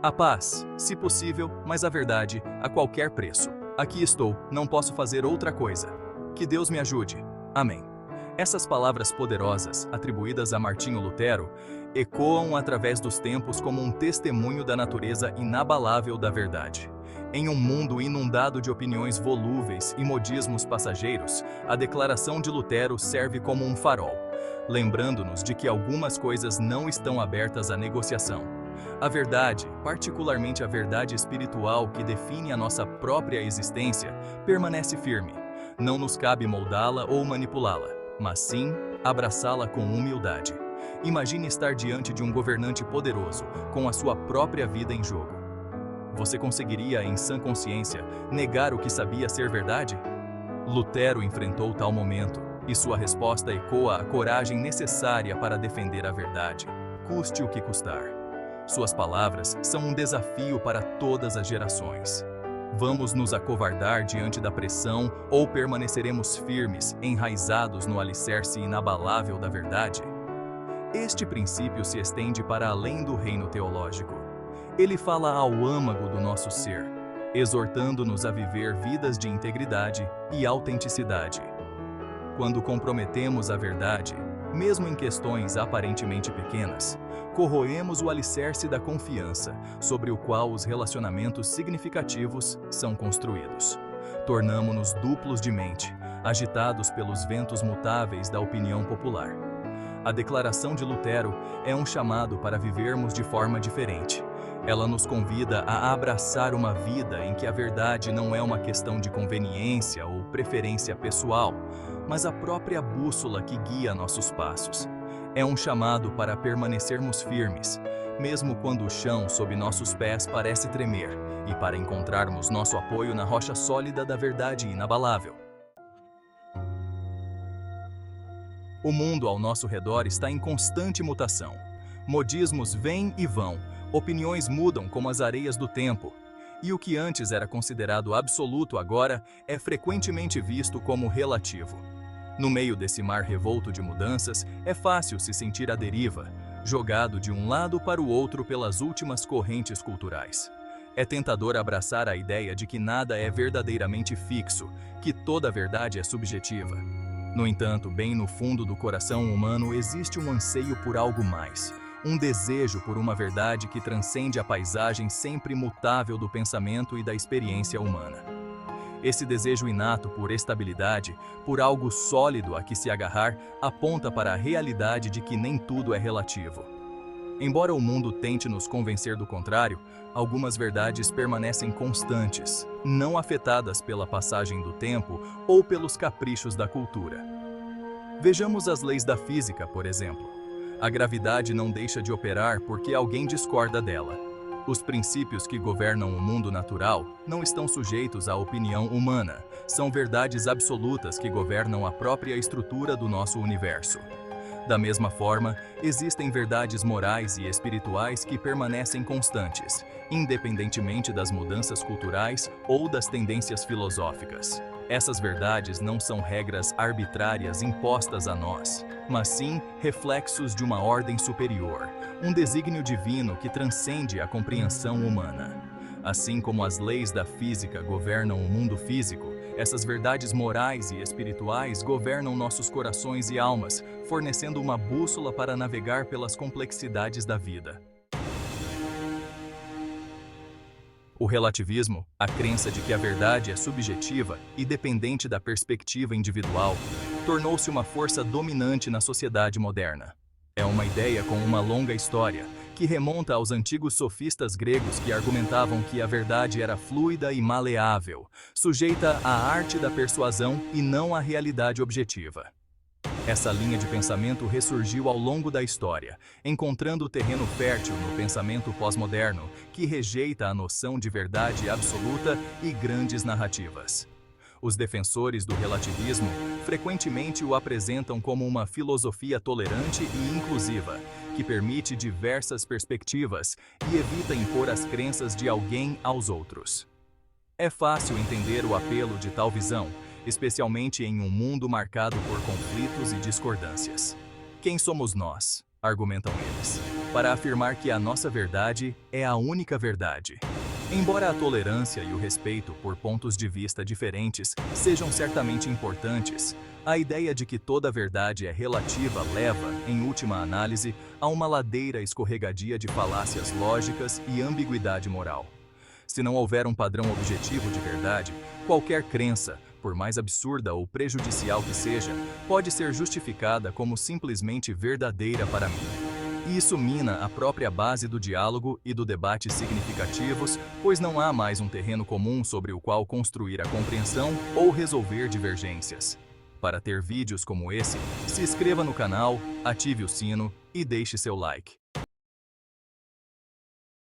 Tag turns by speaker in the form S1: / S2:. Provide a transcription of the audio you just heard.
S1: A paz, se possível, mas a verdade, a qualquer preço. Aqui estou, não posso fazer outra coisa. Que Deus me ajude. Amém. Essas palavras poderosas, atribuídas a Martinho Lutero, ecoam através dos tempos como um testemunho da natureza inabalável da verdade. Em um mundo inundado de opiniões volúveis e modismos passageiros, a declaração de Lutero serve como um farol, lembrando-nos de que algumas coisas não estão abertas à negociação. A verdade, particularmente a verdade espiritual que define a nossa própria existência, permanece firme. Não nos cabe moldá-la ou manipulá-la, mas sim abraçá-la com humildade. Imagine estar diante de um governante poderoso, com a sua própria vida em jogo. Você conseguiria, em sã consciência, negar o que sabia ser verdade? Lutero enfrentou tal momento, e sua resposta ecoa a coragem necessária para defender a verdade, custe o que custar. Suas palavras são um desafio para todas as gerações. Vamos nos acovardar diante da pressão ou permaneceremos firmes, enraizados no alicerce inabalável da verdade? Este princípio se estende para além do reino teológico. Ele fala ao âmago do nosso ser, exortando-nos a viver vidas de integridade e autenticidade. Quando comprometemos a verdade, mesmo em questões aparentemente pequenas, corroemos o alicerce da confiança, sobre o qual os relacionamentos significativos são construídos. Tornamo-nos duplos de mente, agitados pelos ventos mutáveis da opinião popular. A declaração de Lutero é um chamado para vivermos de forma diferente. Ela nos convida a abraçar uma vida em que a verdade não é uma questão de conveniência ou preferência pessoal, mas a própria bússola que guia nossos passos. É um chamado para permanecermos firmes, mesmo quando o chão sob nossos pés parece tremer, e para encontrarmos nosso apoio na rocha sólida da verdade inabalável. O mundo ao nosso redor está em constante mutação. Modismos vêm e vão, opiniões mudam como as areias do tempo, e o que antes era considerado absoluto agora é frequentemente visto como relativo. No meio desse mar revolto de mudanças, é fácil se sentir à deriva, jogado de um lado para o outro pelas últimas correntes culturais. É tentador abraçar a ideia de que nada é verdadeiramente fixo, que toda verdade é subjetiva. No entanto, bem no fundo do coração humano existe um anseio por algo mais, um desejo por uma verdade que transcende a paisagem sempre mutável do pensamento e da experiência humana. Esse desejo inato por estabilidade, por algo sólido a que se agarrar, aponta para a realidade de que nem tudo é relativo. Embora o mundo tente nos convencer do contrário, algumas verdades permanecem constantes, não afetadas pela passagem do tempo ou pelos caprichos da cultura. Vejamos as leis da física, por exemplo. A gravidade não deixa de operar porque alguém discorda dela. Os princípios que governam o mundo natural não estão sujeitos à opinião humana, são verdades absolutas que governam a própria estrutura do nosso universo. Da mesma forma, existem verdades morais e espirituais que permanecem constantes, independentemente das mudanças culturais ou das tendências filosóficas. Essas verdades não são regras arbitrárias impostas a nós, mas sim reflexos de uma ordem superior, um desígnio divino que transcende a compreensão humana. Assim como as leis da física governam o mundo físico, essas verdades morais e espirituais governam nossos corações e almas, fornecendo uma bússola para navegar pelas complexidades da vida. O relativismo, a crença de que a verdade é subjetiva e dependente da perspectiva individual, tornou-se uma força dominante na sociedade moderna. É uma ideia com uma longa história, que remonta aos antigos sofistas gregos que argumentavam que a verdade era fluida e maleável, sujeita à arte da persuasão e não à realidade objetiva. Essa linha de pensamento ressurgiu ao longo da história, encontrando terreno fértil no pensamento pós-moderno, que rejeita a noção de verdade absoluta e grandes narrativas. Os defensores do relativismo frequentemente o apresentam como uma filosofia tolerante e inclusiva, que permite diversas perspectivas e evita impor as crenças de alguém aos outros. É fácil entender o apelo de tal visão, especialmente em um mundo marcado por conflitos e discordâncias. Quem somos nós? Argumentam eles, para afirmar que a nossa verdade é a única verdade. Embora a tolerância e o respeito por pontos de vista diferentes sejam certamente importantes, a ideia de que toda verdade é relativa leva, em última análise, a uma ladeira escorregadia de falácias lógicas e ambiguidade moral. Se não houver um padrão objetivo de verdade, qualquer crença, por mais absurda ou prejudicial que seja, pode ser justificada como simplesmente verdadeira para mim. E isso mina a própria base do diálogo e do debate significativos, pois não há mais um terreno comum sobre o qual construir a compreensão ou resolver divergências. Para ter vídeos como esse, se inscreva no canal, ative o sino e deixe seu like.